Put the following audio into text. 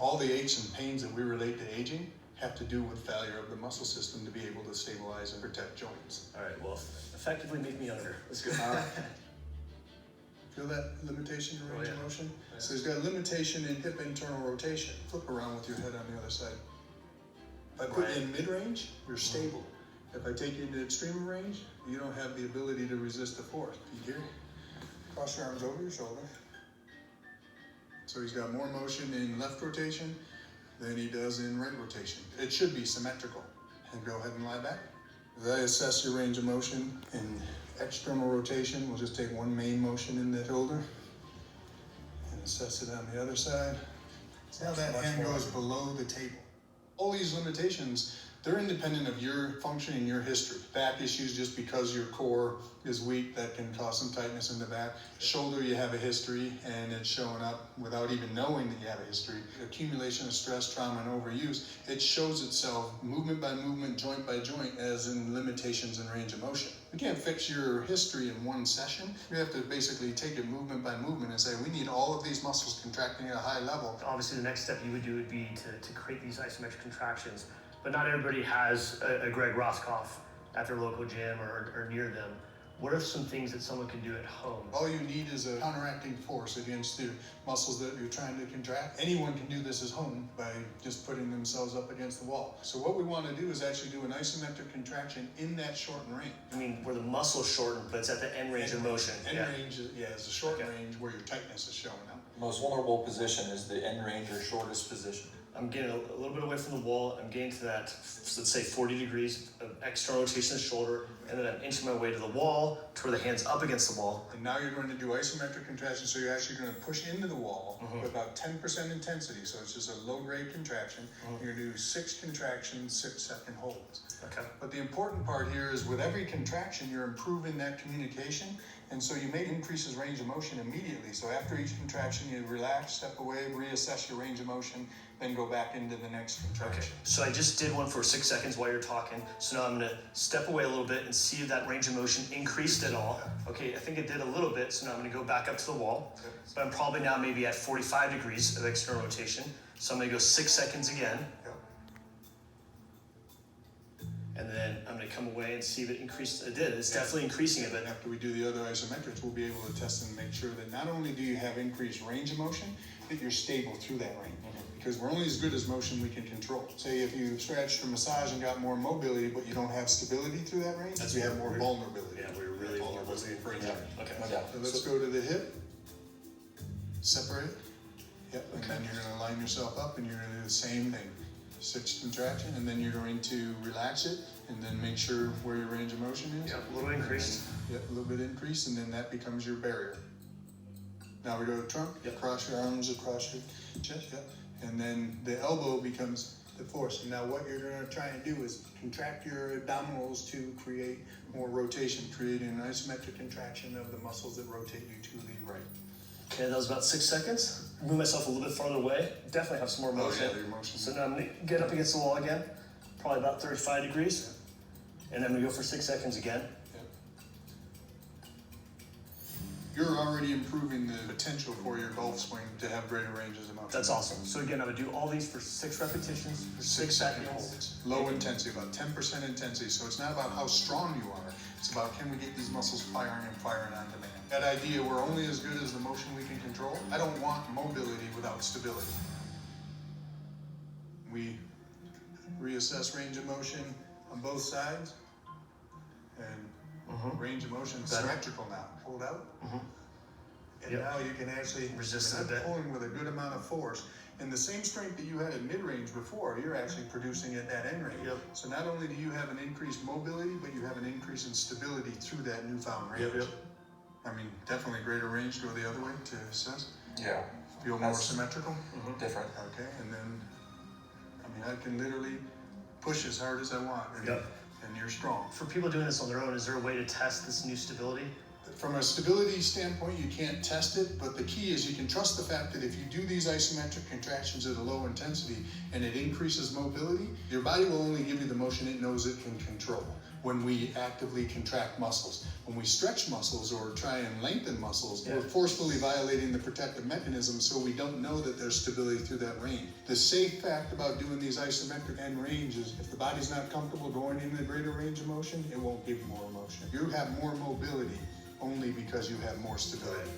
All the aches and pains that we relate to aging have to do with failure of the muscle system to be able to stabilize and protect joints. All right, well, effectively make me younger. Let's go. Feel that limitation in range of motion? Yeah. So he's got a limitation in hip internal rotation. Flip around with your head on the other side. If I put you in mid-range, you're stable. If I take you into extreme range, you don't have the ability to resist the force. You hear? Cross your arms over your shoulder. So he's got more motion in left rotation than he does in right rotation. It should be symmetrical. And go ahead and lie back. As I assess your range of motion in external rotation, we'll just take one main motion in the shoulder and assess it on the other side. See how that hand goes below the table. All these limitations, they're independent of your function and your history. Back issues, just because your core is weak, that can cause some tightness in the back. Shoulder, you have a history and it's showing up without even knowing that you have a history. Accumulation of stress, trauma, and overuse, it shows itself movement by movement, joint by joint, as in limitations in range of motion. We can't fix your history in one session. We have to basically take it movement by movement and say, we need all of these muscles contracting at a high level. Obviously, the next step you would do would be to create these isometric contractions. But not everybody has a Greg Roscoff at their local gym or near them. What are some things that someone can do at home? All you need is a counteracting force against the muscles that you're trying to contract. Anyone can do this at home by just putting themselves up against the wall. So what we want to do is actually do an isometric contraction in that shortened range. I mean, where the muscle's shortened, but it's at the end range of motion. End range, is a short range where your tightness is showing up. Most vulnerable position is the end range or shortest position. I'm getting a little bit away from the wall. I'm getting to that, let's say 40 degrees of external rotation of the shoulder, and then I'm inching my way to the wall, to where the hand's up against the wall. And now you're going to do isometric contraction, so you're actually going to push into the wall with about 10% intensity, so it's just a low-grade contraction. You're going to do 6 contractions, 6-second holds. Okay. But the important part here is with every contraction, you're improving that communication, and so you may increase his range of motion immediately. So after each contraction, you relax, step away, reassess your range of motion, then go back into the next contraction. Okay. So I just did one for 6 seconds while you're talking. So now I'm going to step away a little bit and see if that range of motion increased at all. Okay, I think it did a little bit, so now I'm going to go back up to the wall. But I'm probably now maybe at 45 degrees of external rotation. So I'm going to go 6 seconds again. And then I'm going to come away and see if it increased. It did. It's definitely increasing it. But after we do the other isometrics, we'll be able to test and make sure that not only do you have increased range of motion, that you're stable through that range. Because we're only as good as motion we can control. Say if you stretched or massage and got more mobility, but you don't have stability through that range, you have more vulnerability. Yeah, we're really vulnerable. Okay. So let's go to the hip. Separate. Yep. And then you're going to line yourself up and you're going to do the same thing. 6 contraction, and then you're going to relax it, and then make sure where your range of motion is. Yep, a little increased. Yep, a little bit increased, and then that becomes your barrier. Now we go to trunk. Yep. Cross your arms across your chest. Yep. And then the elbow becomes the force. And now what you're going to try and do is contract your abdominals to create more rotation, creating an isometric contraction of the muscles that rotate you to the right. Okay, that was about 6 seconds. Move myself a little bit farther away. Definitely have some more motion. Oh, yeah, your motion. So now I'm going to get up against the wall again, probably about 35 degrees. And then I'm going to go for 6 seconds again. You're already improving the potential for your golf swing to have greater ranges of motion. That's awesome. So again, I would do all these for 6 repetitions, for 6 seconds. Holds. Low intensity, about 10% intensity. So it's not about how strong you are. It's about, can we get these muscles firing and firing on demand. That idea, we're only as good as the motion we can control. I don't want mobility without stability. We reassess range of motion on both sides. And range of motion symmetrical now. Hold out. And now you can actually resist it a bit. Pulling with a good amount of force. And the same strength that you had at mid-range before, you're actually producing at that end range. So not only do you have an increased mobility, but you have an increase in stability through that newfound range. I mean, definitely greater range go the other way to assess. Yeah. Feel more symmetrical. Different. Okay, and then, I mean, I can literally push as hard as I want. And you're strong. For people doing this on their own, is there a way to test this new stability? From a stability standpoint, you can't test it, but the key is you can trust the fact that if you do these isometric contractions at a low intensity and it increases mobility, your body will only give you the motion it knows it can control. when we actively contract muscles. When we stretch muscles or try and lengthen muscles, we're forcefully violating the protective mechanism, so we don't know that there's stability through that range. The safe fact about doing these isometric end range is if the body's not comfortable going into a greater range of motion, it won't give more motion. You have more mobility only because you have more stability.